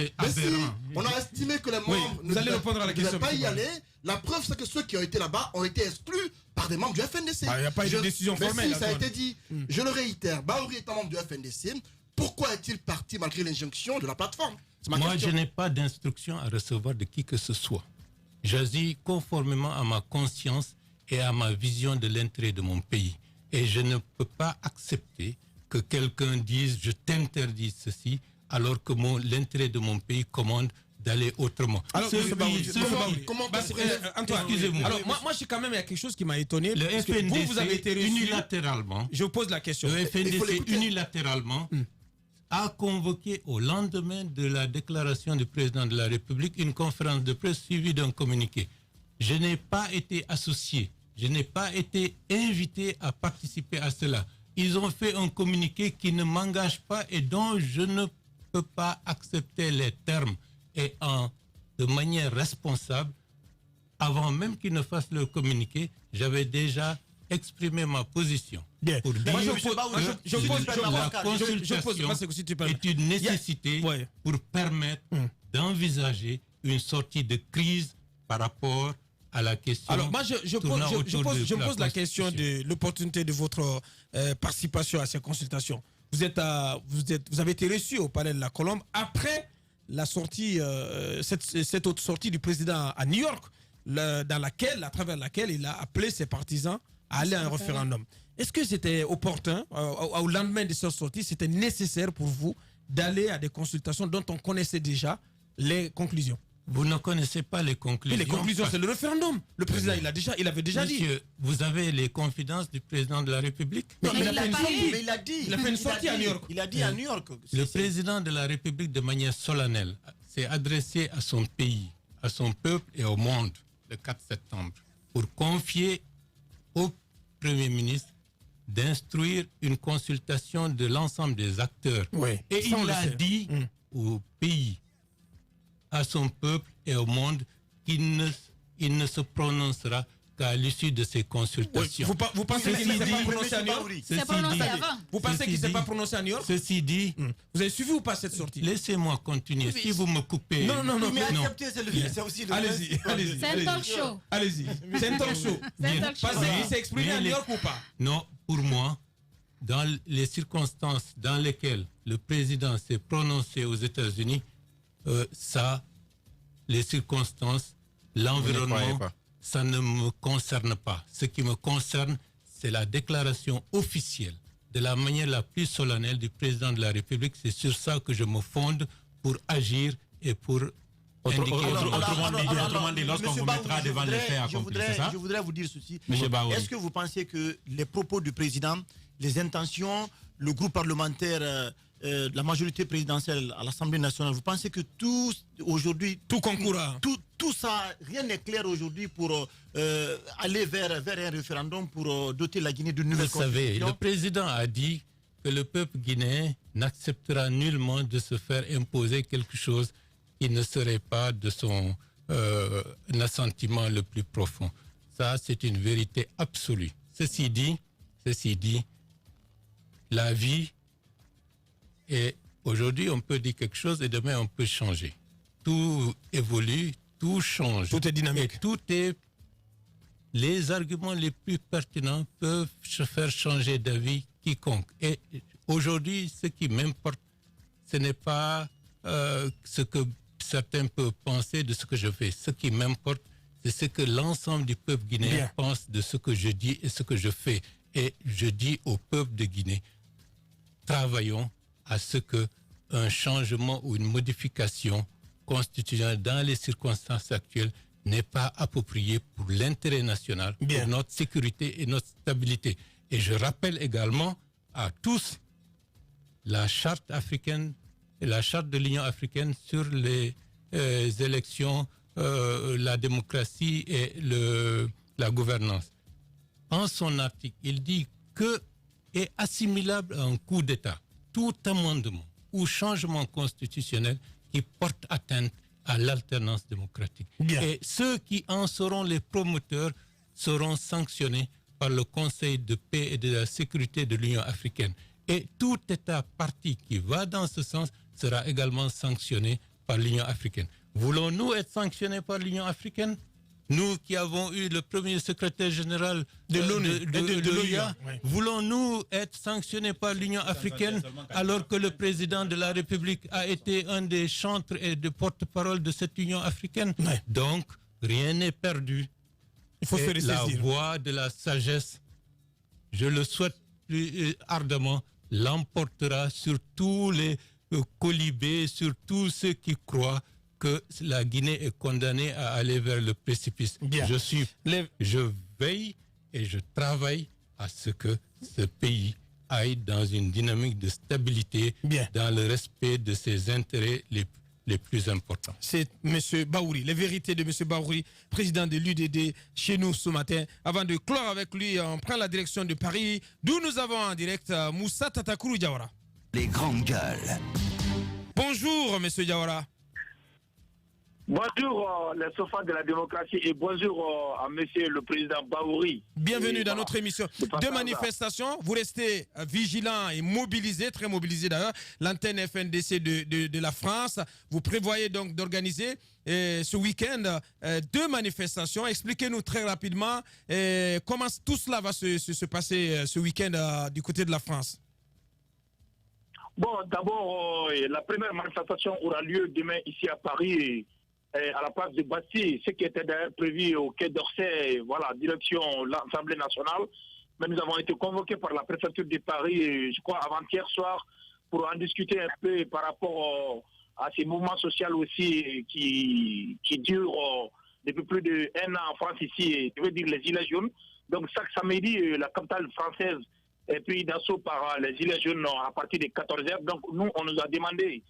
On a estimé que les membres ne devaient pas y aller. La preuve, c'est que ceux qui ont été là-bas ont été exclus par des membres du FNDC. Il n'y a pas eu de décision formelle. Si, ça a été dit. Je le réitère, Bahouri étant membre du FNDC, pourquoi est-il parti malgré l'injonction de la plateforme? Moi, je n'ai pas d'instruction à recevoir de qui que ce soit. J'agis conformément à ma conscience et à ma vision de l'intérêt de mon pays. Et je ne peux pas accepter que quelqu'un dise « je t'interdis ceci » alors que l'intérêt de mon pays commande d'aller autrement. Alors, Antoine, excusez-moi. Alors, moi, je suis quand même, il y a quelque chose qui m'a étonné. Le FNDC, vous avez été reçu, unilatéralement. Je vous pose la question. Le FNDC, unilatéralement, a convoqué au lendemain de la déclaration du président de la République une conférence de presse suivie d'un communiqué. Je n'ai pas été associé. Je n'ai pas été invité à participer à cela. ils ont fait un communiqué qui ne m'engage pas et dont je ne peux pas accepter les termes. Et de manière responsable, avant même qu'ils ne fassent le communiqué, j'avais déjà exprimé ma position. Bien. Pour dire Moi, que la consultation est une nécessité pour permettre d'envisager une sortie de crise par rapport à la question. Alors moi, je pose la question de l'opportunité de votre participation à ces consultations. Vous avez été reçu au Palais de la Colombe après la sortie, cette autre sortie du président à New York, à travers laquelle il a appelé ses partisans à aller à un référendum. Est-ce que c'était opportun, au lendemain de cette sortie, c'était nécessaire pour vous d'aller à des consultations dont on connaissait déjà les conclusions? Vous ne connaissez pas les conclusions. Mais les conclusions, c'est le référendum. Le président, il avait déjà Monsieur, dit. Vous avez les confidences du président de la République? Non, mais il a dit. Il a fait une sortie à New York. Il a dit à New York. Le président de la République, de manière solennelle, s'est adressé à son pays, à son peuple et au monde le 4 septembre pour confier au Premier ministre d'instruire une consultation de l'ensemble des acteurs. Oui, et il a dit au pays, à son peuple et au monde qu'il ne se prononcera qu'à l'issue de ces consultations. Oui, vous pensez qu'il ne s'est pas prononcé à New York? C'est prononcé avant. Vous pensez qu'il ne s'est pas prononcé à New York? Ceci dit, vous avez suivi ou pas cette sortie? Laissez-moi continuer. Si vous me coupez... Non. Mais accepter, c'est aussi le... Allez-y. C'est un talk show. Allez-y. C'est un talk show. Il s'est exprimé à New York ou pas? Non, pour moi, dans les circonstances dans lesquelles le président s'est prononcé aux États-Unis, les circonstances, l'environnement, ça ne me concerne pas. Ce qui me concerne, c'est la déclaration officielle, de la manière la plus solennelle du président de la République. C'est sur ça que je me fonde pour agir et pour indiquer... Autrement dit, lorsqu'on vous mettra devant les faits accomplis, c'est ça? Je voudrais vous dire ceci. Est-ce que vous pensez que les propos du président, les intentions, le groupe parlementaire, la majorité présidentielle à l'Assemblée nationale, vous pensez que tout aujourd'hui... Tout concourt à... Tout ça, rien n'est clair aujourd'hui pour aller vers un référendum pour doter la Guinée d'une nouvelle constitution? Vous savez, le président a dit que le peuple guinéen n'acceptera nullement de se faire imposer quelque chose qui ne serait pas de son assentiment le plus profond. Ça, c'est une vérité absolue. Ceci dit, la vie est... Aujourd'hui, on peut dire quelque chose et demain, on peut changer. Tout évolue, tout change. Tout est dynamique. Les arguments les plus pertinents peuvent se faire changer d'avis quiconque. Et aujourd'hui, ce qui m'importe, ce n'est pas ce que certains peuvent penser de ce que je fais. Ce qui m'importe, c'est ce que l'ensemble du peuple guinéen pense de ce que je dis et ce que je fais. Et je dis au peuple de Guinée, travaillons à ce qu'un changement ou une modification constitutionnelle dans les circonstances actuelles n'est pas appropriée pour l'intérêt national, pour notre sécurité et notre stabilité. Et je rappelle également à tous la charte africaine et la charte de l'Union africaine sur les élections, la démocratie et la gouvernance. En son article, il dit que est assimilable à un coup d'État tout amendement ou changement constitutionnel qui porte atteinte à l'alternance démocratique. Et ceux qui en seront les promoteurs seront sanctionnés par le Conseil de paix et de la sécurité de l'Union africaine. Et tout État parti qui va dans ce sens sera également sanctionné par l'Union africaine. Voulons-nous être sanctionnés par l'Union africaine? Nous qui avons eu le premier secrétaire général de l'OUA, voulons-nous être sanctionnés par l'Union africaine alors que le président de la République a été un des chantres et des porte-parole de cette Union africaine? Donc, rien n'est perdu. Il faut se la ressaisir. voie de la sagesse, je le souhaite plus ardemment, l'emportera sur tous les colibés, sur tous ceux qui croient que la Guinée est condamnée à aller vers le précipice. Je veille et je travaille à ce que ce pays aille dans une dynamique de stabilité, dans le respect de ses intérêts les plus importants. C'est M. Baouri, les vérités de M. Baouri, président de l'UDD, chez nous ce matin. Avant de clore avec lui, on prend la direction de Paris, d'où nous avons en direct Moussa Tatakourou Diawara. Les grandes gueules. Bonjour, M. Diawara. Bonjour les sofas de la démocratie et bonjour à monsieur le président Baouri. Bienvenue dans notre émission. Deux manifestations, vous restez vigilants et mobilisés, très mobilisés d'ailleurs, l'antenne FNDC de la France. Vous prévoyez donc d'organiser ce week-end deux manifestations. Expliquez-nous très rapidement comment tout cela va se passer ce week-end du côté de la France. Bon, d'abord, la première manifestation aura lieu demain ici à Paris. À la place de Bastille, ce qui était d'ailleurs prévu au Quai d'Orsay, voilà, direction l'Assemblée nationale. Mais nous avons été convoqués par la préfecture de Paris, je crois, avant-hier soir, pour en discuter un peu par rapport à ces mouvements sociaux aussi qui durent depuis plus d'1 an en France ici, je veux dire les Gilets jaunes. Donc chaque samedi, la capitale française est prise d'assaut par les Gilets jaunes à partir de 14h. Donc nous, on nous a demandé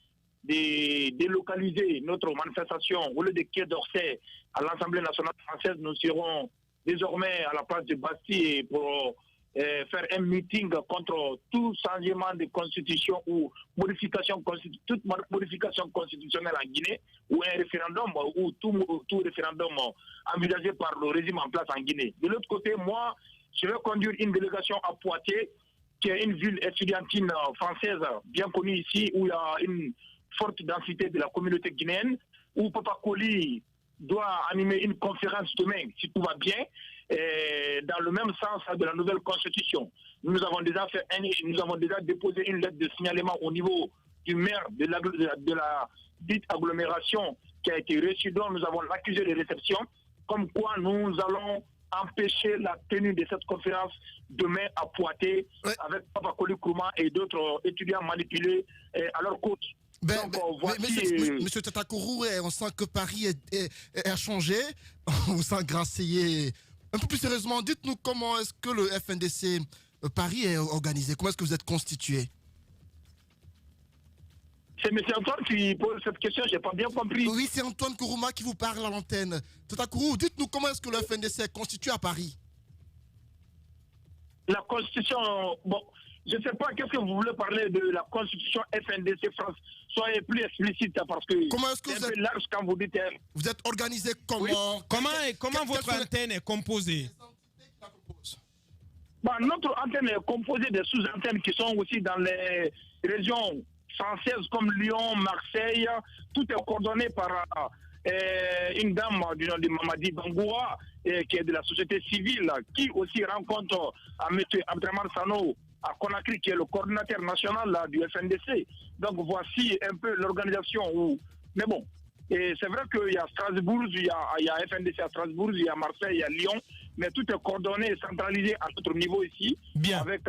de délocaliser notre manifestation au lieu de Quai d'Orsay à l'Assemblée nationale française. Nous serons désormais à la place de Bastille pour faire un meeting contre tout changement de constitution ou toute modification constitutionnelle en Guinée, ou un référendum, ou tout référendum envisagé par le régime en place en Guinée. De l'autre côté, moi, je vais conduire une délégation à Poitiers, qui est une ville étudiantine française bien connue ici, où il y a une forte densité de la communauté guinéenne, où Papa Koli doit animer une conférence demain, si tout va bien, dans le même sens de la nouvelle constitution. Nous avons déjà déposé une lettre de signalement au niveau du maire de la dite agglomération qui a été reçue, dont nous avons l'accusé de réception, comme quoi nous allons empêcher la tenue de cette conférence demain à Poitiers, avec Papa Koli Kourouma et d'autres étudiants manipulés à leur côte. Monsieur Tatakourou, on sent que Paris a changé, on sent Grasseyer. Un peu plus sérieusement, dites-nous comment est-ce que le FNDC Paris est organisé, comment est-ce que vous êtes constitué? C'est M. Antoine qui pose cette question, je n'ai pas bien compris. Oui, c'est Antoine Kourouma qui vous parle à l'antenne. Tatakourou, dites-nous comment est-ce que le FNDC est constitué à Paris? La constitution, bon, je ne sais pas qu'est-ce que vous voulez parler de la constitution FNDC France. Soyez plus explicite parce que comment est-ce que c'est un peu large quand vous dites. Vous êtes organisé comment? Oui. Comment votre antenne est composée? Notre antenne est composée de sous-antennes qui sont aussi dans les régions françaises comme Lyon, Marseille. Tout est coordonné par une dame du nom de Mamadi Bangoura, qui est de la société civile, qui aussi rencontre à M. Abdraman Sano à Conakry, qui est le coordinateur national du FNDC. Donc voici un peu l'organisation. Mais bon, c'est vrai qu'il y a Strasbourg, il y a FNDC à Strasbourg, il y a Marseille, il y a Lyon, mais tout est coordonné et centralisé à notre niveau ici. Bien. Avec,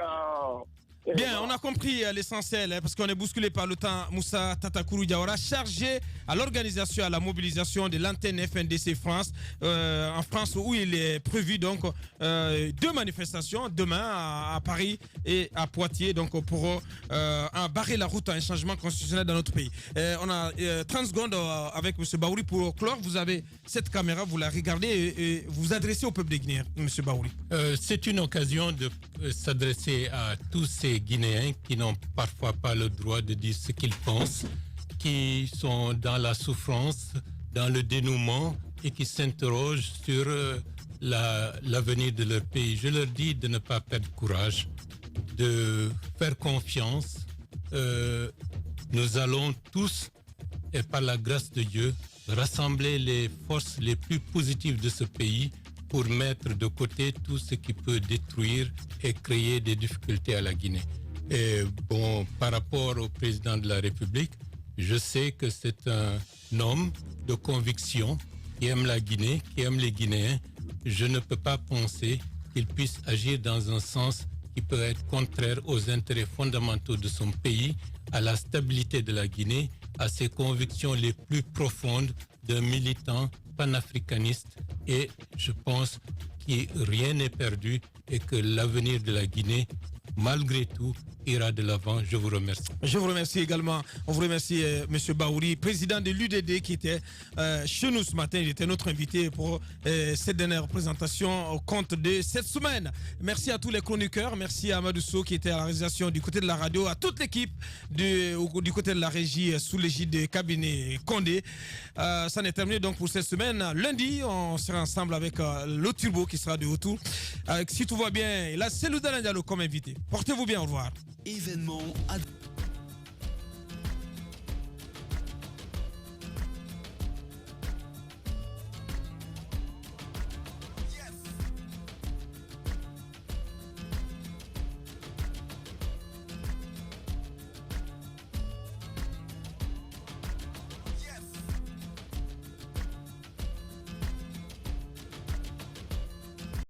bien, on a compris l'essentiel, parce qu'on est bousculé par le temps. Moussa Tatakourou Diawara, chargé à l'organisation, à la mobilisation de l'antenne FNDC France, en France, où il est prévu donc deux manifestations, demain à Paris et à Poitiers, donc pour barrer la route à un changement constitutionnel dans notre pays. On a 30 secondes avec M. Baouri pour clore. Vous avez cette caméra, vous la regardez et vous adressez au peuple des Guinéens, M. Baouri. C'est une occasion de s'adresser à tous ces Guinéens qui n'ont parfois pas le droit de dire ce qu'ils pensent, qui sont dans la souffrance, dans le dénouement et qui s'interrogent sur l'avenir de leur pays. Je leur dis de ne pas perdre courage, de faire confiance. Nous allons tous, et par la grâce de Dieu, rassembler les forces les plus positives de ce pays pour mettre de côté tout ce qui peut détruire et créer des difficultés à la Guinée. Et bon, par rapport au président de la République, je sais que c'est un homme de conviction qui aime la Guinée, qui aime les Guinéens. Je ne peux pas penser qu'il puisse agir dans un sens qui peut être contraire aux intérêts fondamentaux de son pays, à la stabilité de la Guinée, à ses convictions les plus profondes d'un militant panafricaniste. Et je pense que rien n'est perdu et que l'avenir de la Guinée, malgré tout, ira de l'avant. Je vous remercie. Je vous remercie également. On vous remercie, M. Baouri, président de l'UDD, qui était chez nous ce matin. Il était notre invité pour cette dernière présentation au compte de cette semaine. Merci à tous les chroniqueurs. Merci à Amadou Sow qui était à la réalisation du côté de la radio, à toute l'équipe du côté de la régie sous l'égide de cabinet Condé. Ça n'est terminé donc pour cette semaine. Lundi, on sera ensemble avec le Turbo qui sera de retour. Si tout va bien, là, c'est Loudana Diallo comme invité. Portez-vous bien, au revoir. Événement à